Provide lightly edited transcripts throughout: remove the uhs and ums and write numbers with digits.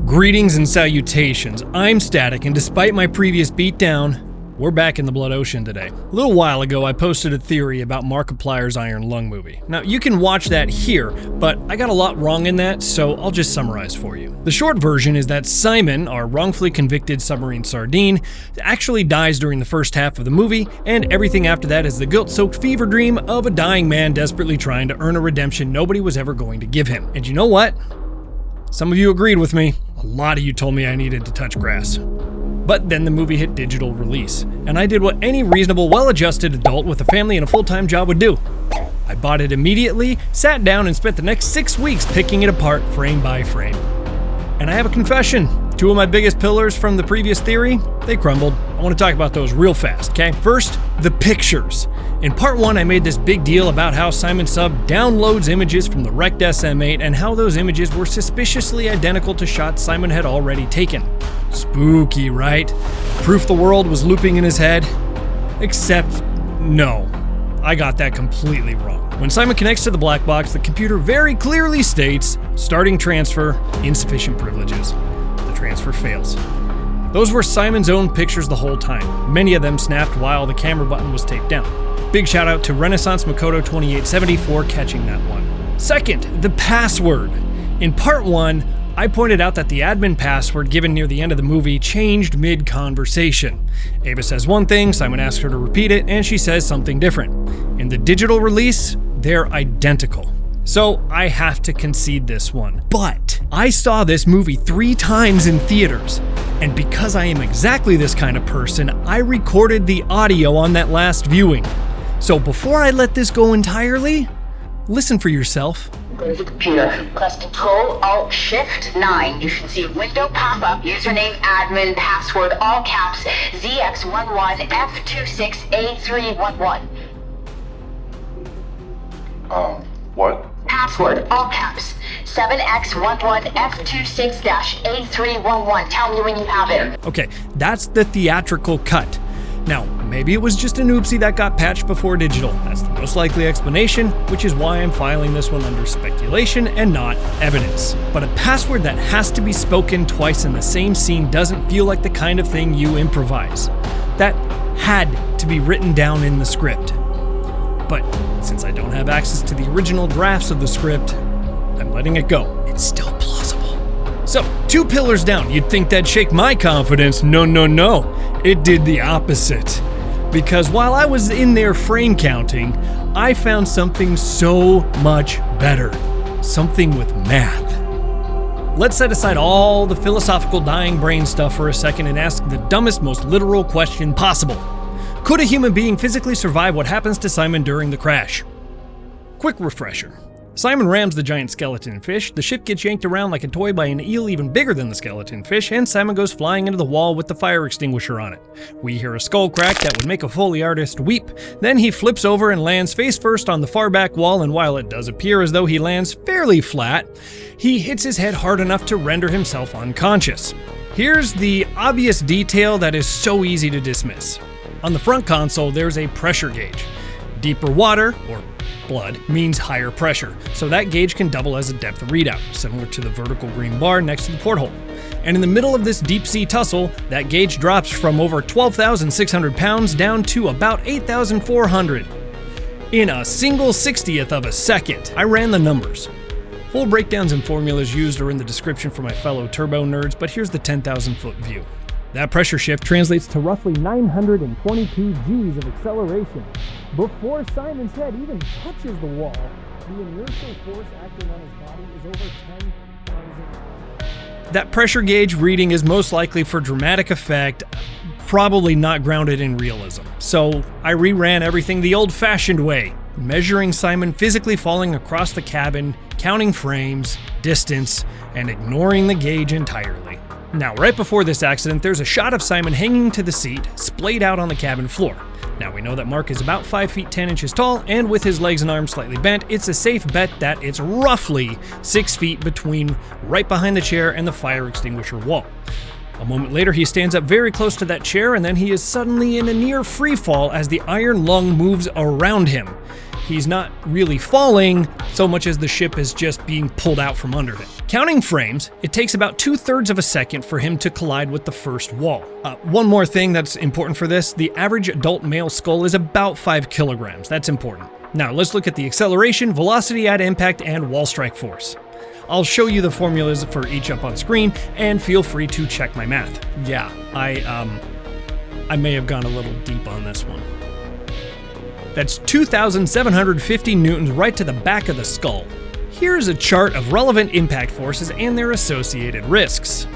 Greetings and salutations, I'm Static, and despite my previous beatdown, we're back in the Blood Ocean today. A little while ago, I posted a theory about Markiplier's Iron Lung movie. Now, you can watch that here, but I got a lot wrong in that, so I'll just summarize for you. The short version is that Simon, our wrongfully convicted submarine sardine, actually dies during the first half of the movie, and everything after that is the guilt-soaked fever dream of a dying man desperately trying to earn a redemption nobody was ever going to give him. And you know what? Some of you agreed with me. A lot of you told me I needed to touch grass. But then the movie hit digital release, and I did what any reasonable, well-adjusted adult with a family and a full-time job would do. I bought it immediately, sat down, and spent the next 6 weeks picking it apart frame by frame. And I have a confession. 2 of my biggest pillars from the previous theory, they crumbled. I want to talk about those real fast, okay? First, the pictures. In part 1, I made this big deal about how Simon Sub downloads images from the wrecked SM-8 and how those images were suspiciously identical to shots Simon had already taken. Spooky, right? Proof the world was looping in his head? Except, no. I got that completely wrong. When Simon connects to the black box, the computer very clearly states, starting transfer, insufficient privileges. The transfer fails. Those were Simon's own pictures the whole time. Many of them snapped while the camera button was taped down. Big shout out to Renaissance Makoto 2870 for catching that one. Second, the password. In part 1, I pointed out that the admin password given near the end of the movie changed mid-conversation. Ava says one thing, Simon asks her to repeat it, and she says something different. In the digital release, they're identical. So I have to concede this one. But I saw this movie 3 times in theaters, and because I am exactly this kind of person, I recorded the audio on that last viewing. So before I let this go entirely, listen for yourself. Go to the computer, press Control-Alt-Shift-9. You should see a window pop up, username, admin, password, all caps, ZX11F26A311. What? Password, all caps, 7X11F26-A311. Tell me when you have it. Okay, that's the theatrical cut. Now, maybe it was just an oopsie that got patched before digital. That's the most likely explanation, which is why I'm filing this one under speculation and not evidence. But a password that has to be spoken twice in the same scene doesn't feel like the kind of thing you improvise. That had to be written down in the script. But since I don't have access to the original drafts of the script, I'm letting it go. It's still plausible. So, 2 pillars down. You'd think that'd shake my confidence. No. It did the opposite. Because while I was in there frame counting, I found something so much better. Something with math. Let's set aside all the philosophical dying brain stuff for a second and ask the dumbest, most literal question possible. Could a human being physically survive what happens to Simon during the crash? Quick refresher. Simon rams the giant skeleton fish, the ship gets yanked around like a toy by an eel even bigger than the skeleton fish, and Simon goes flying into the wall with the fire extinguisher on it. We hear a skull crack that would make a Foley artist weep. Then he flips over and lands face first on the far back wall, and while it does appear as though he lands fairly flat, he hits his head hard enough to render himself unconscious. Here's the obvious detail that is so easy to dismiss. On the front console, there's a pressure gauge. Deeper water, or blood, means higher pressure, so that gauge can double as a depth readout, similar to the vertical green bar next to the porthole. And in the middle of this deep-sea tussle, that gauge drops from over 12,600 pounds down to about 8,400. In a single 60th of a second. I ran the numbers. Full breakdowns and formulas used are in the description for my fellow turbo nerds, but here's the 10,000-foot view. That pressure shift translates to roughly 922 Gs of acceleration. Before Simon's head even touches the wall, the inertial force acting on his body is over 10,000. That pressure gauge reading is most likely for dramatic effect, probably not grounded in realism. So I reran everything the old-fashioned way, measuring Simon physically falling across the cabin, counting frames, distance, and ignoring the gauge entirely. Now, right before this accident, there's a shot of Simon hanging to the seat, splayed out on the cabin floor. Now, we know that Mark is about 5 feet 10 inches tall, and with his legs and arms slightly bent, it's a safe bet that it's roughly 6 feet between right behind the chair and the fire extinguisher wall. A moment later, he stands up very close to that chair, and then he is suddenly in a near free fall as the iron lung moves around him. He's not really falling so much as the ship is just being pulled out from under him. Counting frames, it takes about 2/3 of a second for him to collide with the first wall. One more thing that's important for this, the average adult male skull is about 5 kilograms. That's important. Now let's look at the acceleration, velocity at impact, and wall strike force. I'll show you the formulas for each up on screen, and feel free to check my math. Yeah, I may have gone a little deep on this one. That's 2,750 newtons right to the back of the skull. Here's a chart of relevant impact forces and their associated risks.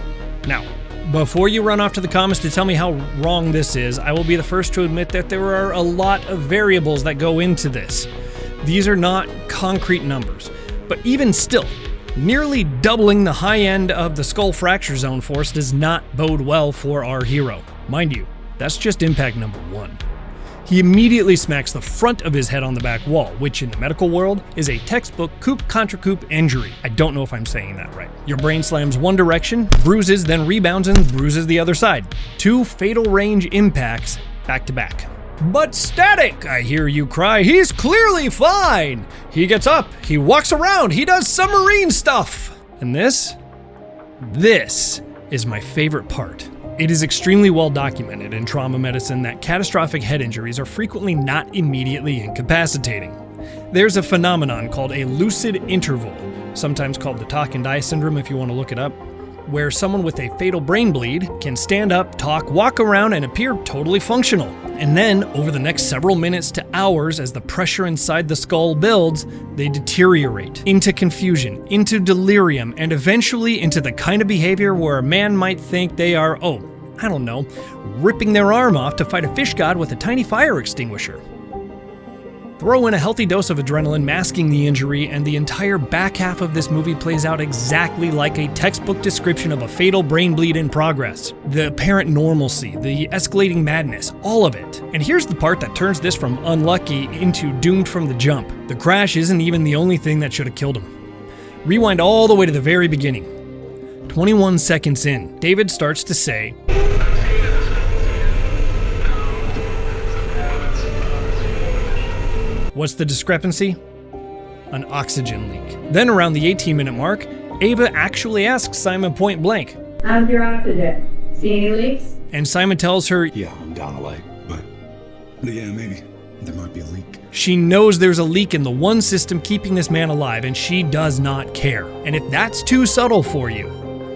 Now, before you run off to the comments to tell me how wrong this is, I will be the first to admit that there are a lot of variables that go into this. These are not concrete numbers, but even still, nearly doubling the high end of the skull fracture zone force does not bode well for our hero. Mind you, that's just impact number 1. He immediately smacks the front of his head on the back wall, which in the medical world is a textbook coup contra coup injury. I don't know if I'm saying that right. Your brain slams one direction, bruises, then rebounds and bruises the other side. 2 fatal range impacts back to back. But Static, I hear you cry, he's clearly fine. He gets up, he walks around, he does submarine stuff. And this is my favorite part. It is extremely well documented in trauma medicine that catastrophic head injuries are frequently not immediately incapacitating. There's a phenomenon called a lucid interval, sometimes called the talk and die syndrome if you want to look it up, where someone with a fatal brain bleed can stand up, talk, walk around, and appear totally functional. And then, over the next several minutes to hours, as the pressure inside the skull builds, they deteriorate into confusion, into delirium, and eventually into the kind of behavior where a man might think they are, ripping their arm off to fight a fish god with a tiny fire extinguisher. Throw in a healthy dose of adrenaline masking the injury, and the entire back half of this movie plays out exactly like a textbook description of a fatal brain bleed in progress. The apparent normalcy, the escalating madness, all of it. And here's the part that turns this from unlucky into doomed from the jump. The crash isn't even the only thing that should have killed him. Rewind all the way to the very beginning. 21 seconds in, David starts to say, what's the discrepancy? An oxygen leak. Then around the 18-minute mark, Ava actually asks Simon point blank, how's your oxygen? See any leaks? And Simon tells her, yeah, I'm down a light, but yeah, maybe. There might be a leak. She knows there's a leak in the one system keeping this man alive, and she does not care. And if that's too subtle for you,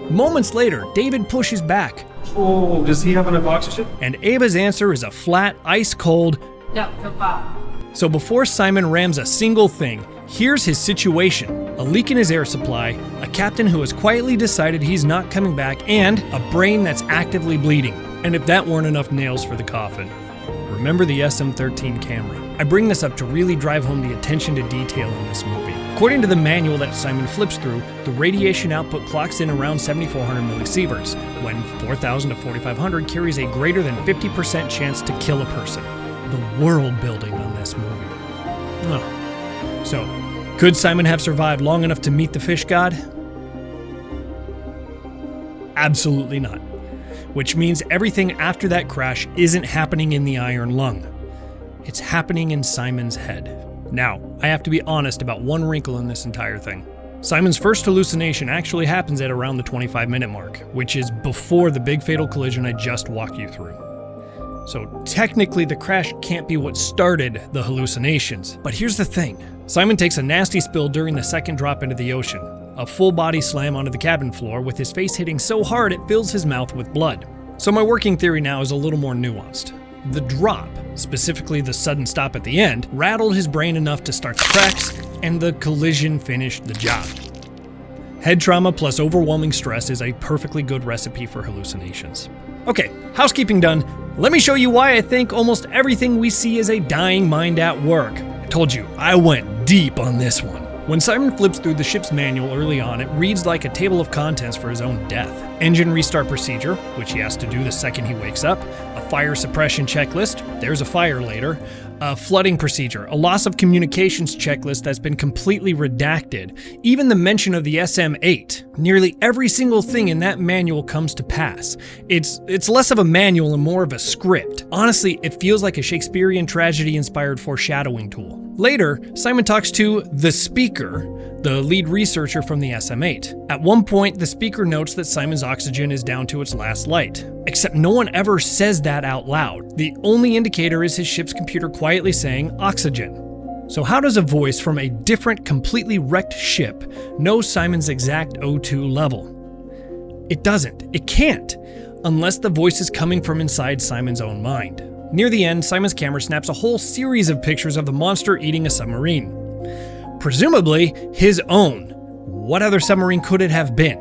moments later, David pushes back. Oh, does he have enough oxygen? And Ava's answer is a flat, ice-cold, No, no problem. So before Simon rams a single thing, here's his situation. A leak in his air supply, a captain who has quietly decided he's not coming back, and a brain that's actively bleeding. And if that weren't enough nails for the coffin, remember the SM-13 camera. I bring this up to really drive home the attention to detail in this movie. According to the manual that Simon flips through, the radiation output clocks in around 7,400 millisieverts, when 4,000 to 4,500 carries a greater than 50% chance to kill a person. The world building on this movie. Oh. So, could Simon have survived long enough to meet the fish god? Absolutely not. Which means everything after that crash isn't happening in the iron lung. It's happening in Simon's head. Now, I have to be honest about one wrinkle in this entire thing. Simon's first hallucination actually happens at around the 25-minute mark, which is before the big fatal collision I just walked you through. So technically the crash can't be what started the hallucinations. But here's the thing. Simon takes a nasty spill during the second drop into the ocean. A full body slam onto the cabin floor with his face hitting so hard it fills his mouth with blood. So my working theory now is a little more nuanced. The drop, specifically the sudden stop at the end, rattled his brain enough to start the cracks, and the collision finished the job. Head trauma plus overwhelming stress is a perfectly good recipe for hallucinations. Okay, housekeeping done. Let me show you why I think almost everything we see is a dying mind at work. I told you, I went deep on this one. When Simon flips through the ship's manual early on, it reads like a table of contents for his own death. Engine restart procedure, which he has to do the second he wakes up. A fire suppression checklist, there's a fire later. A flooding procedure, a loss of communications checklist that's been completely redacted. Even the mention of the SM-8. Nearly every single thing in that manual comes to pass. It's less of a manual and more of a script. Honestly, it feels like a Shakespearean tragedy-inspired foreshadowing tool. Later, Simon talks to the speaker, the lead researcher from the SM-8. At one point, the speaker notes that Simon's oxygen is down to its last light. Except no one ever says that out loud. The only indicator is his ship's computer quietly saying oxygen. So how does a voice from a different, completely wrecked ship know Simon's exact O2 level? It doesn't. It can't. Unless the voice is coming from inside Simon's own mind. Near the end, Simon's camera snaps a whole series of pictures of the monster eating a submarine. Presumably, his own. What other submarine could it have been?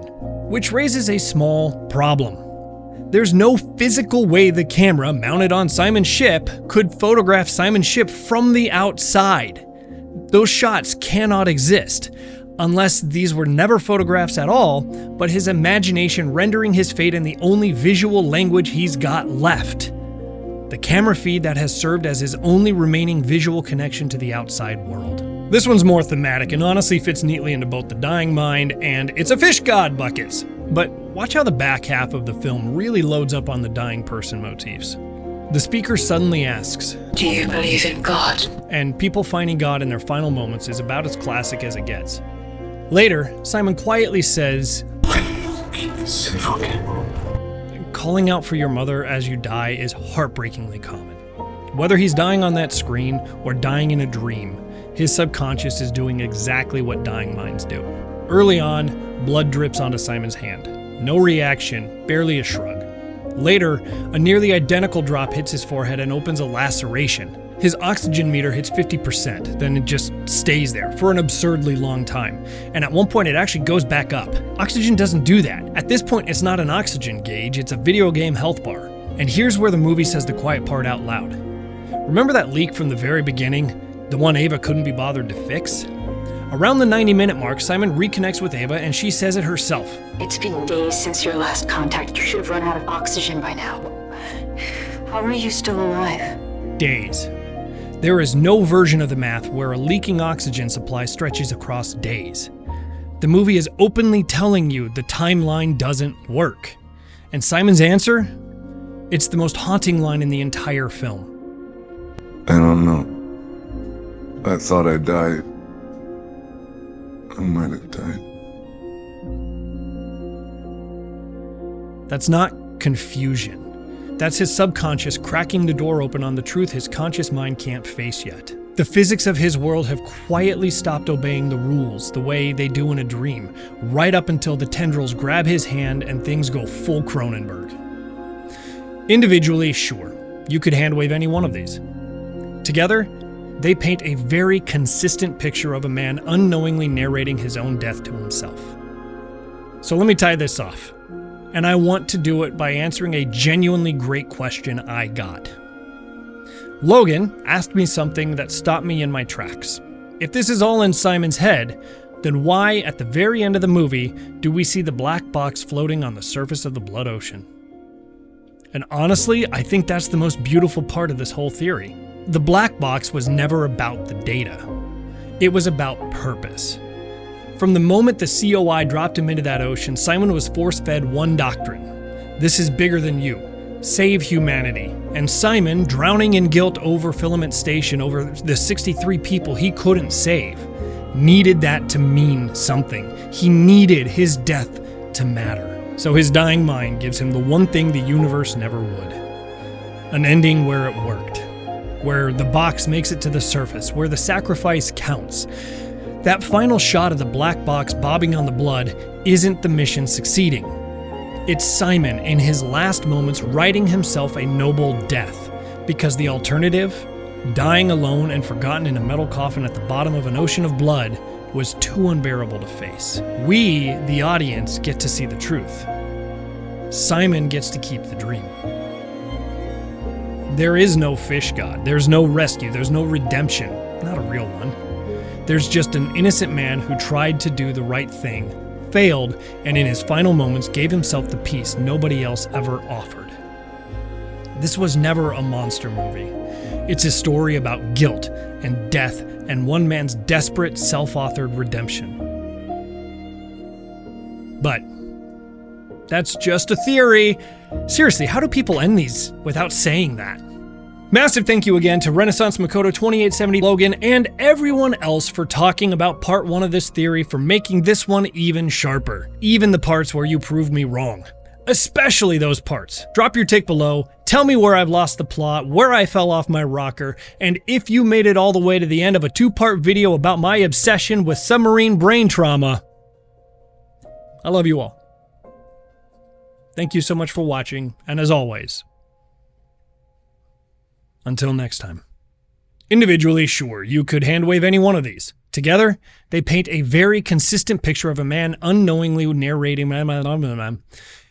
Which raises a small problem. There's no physical way the camera mounted on Simon's ship could photograph Simon's ship from the outside. Those shots cannot exist, unless these were never photographs at all, but his imagination rendering his fate in the only visual language he's got left. The camera feed that has served as his only remaining visual connection to the outside world. This one's more thematic and honestly fits neatly into both the dying mind and it's a fish god buckets. But watch how the back half of the film really loads up on the dying person motifs. The speaker suddenly asks, "Do you believe in God?" And people finding God in their final moments is about as classic as it gets. Later, Simon quietly says, "Calling out for your mother as you die is heartbreakingly common. Whether he's dying on that screen or dying in a dream, his subconscious is doing exactly what dying minds do." Early on, blood drips onto Simon's hand. No reaction, barely a shrug. Later, a nearly identical drop hits his forehead and opens a laceration. His oxygen meter hits 50%, then it just stays there for an absurdly long time. And at one point it actually goes back up. Oxygen doesn't do that. At this point it's not an oxygen gauge, it's a video game health bar. And here's where the movie says the quiet part out loud. Remember that leak from the very beginning? The one Ava couldn't be bothered to fix? Around the 90-minute mark, Simon reconnects with Ava and she says it herself. "It's been days since your last contact. You should have run out of oxygen by now. How are you still alive?" Days. There is no version of the math where a leaking oxygen supply stretches across days. The movie is openly telling you the timeline doesn't work. And Simon's answer? It's the most haunting line in the entire film. I don't know. I thought I died. I might have died. That's not confusion. That's his subconscious cracking the door open on the truth his conscious mind can't face yet. The physics of his world have quietly stopped obeying the rules the way they do in a dream, right up until the tendrils grab his hand and things go full Cronenberg. Individually, sure, you could handwave any one of these. Together, they paint a very consistent picture of a man unknowingly narrating his own death to himself. So let me tie this off. And I want to do it by answering a genuinely great question I got. Logan asked me something that stopped me in my tracks. If this is all in Simon's head, then why, at the very end of the movie, do we see the black box floating on the surface of the blood ocean? And honestly, I think that's the most beautiful part of this whole theory. The black box was never about the data. It was about purpose. From the moment the COI dropped him into that ocean, Simon was force-fed one doctrine. This is bigger than you. Save humanity. And Simon, drowning in guilt over Filament Station, over the 63 people he couldn't save, needed that to mean something. He needed his death to matter. So his dying mind gives him the one thing the universe never would. An ending where it worked. Where the box makes it to the surface, where the sacrifice counts. That final shot of the black box bobbing on the blood isn't the mission succeeding. It's Simon in his last moments writing himself a noble death, because the alternative, dying alone and forgotten in a metal coffin at the bottom of an ocean of blood, was too unbearable to face. We, the audience, get to see the truth. Simon gets to keep the dream. There is no fish god, there's no rescue, there's no redemption, not a real one. There's just an innocent man who tried to do the right thing, failed, and in his final moments gave himself the peace nobody else ever offered. This was never a monster movie. It's a story about guilt and death and one man's desperate, self-authored redemption. But that's just a theory. Seriously, how do people end these without saying that? Massive thank you again to Renaissance Makoto 2870 Logan and everyone else for talking about part 1 of this theory, for making this one even sharper. Even the parts where you proved me wrong. Especially those parts. Drop your take below, tell me where I've lost the plot, where I fell off my rocker, and if you made it all the way to the end of a 2-part video about my obsession with submarine brain trauma. I love you all. Thank you so much for watching, and as always, until next time. Individually, sure, you could handwave any one of these. Together, they paint a very consistent picture of a man unknowingly narrating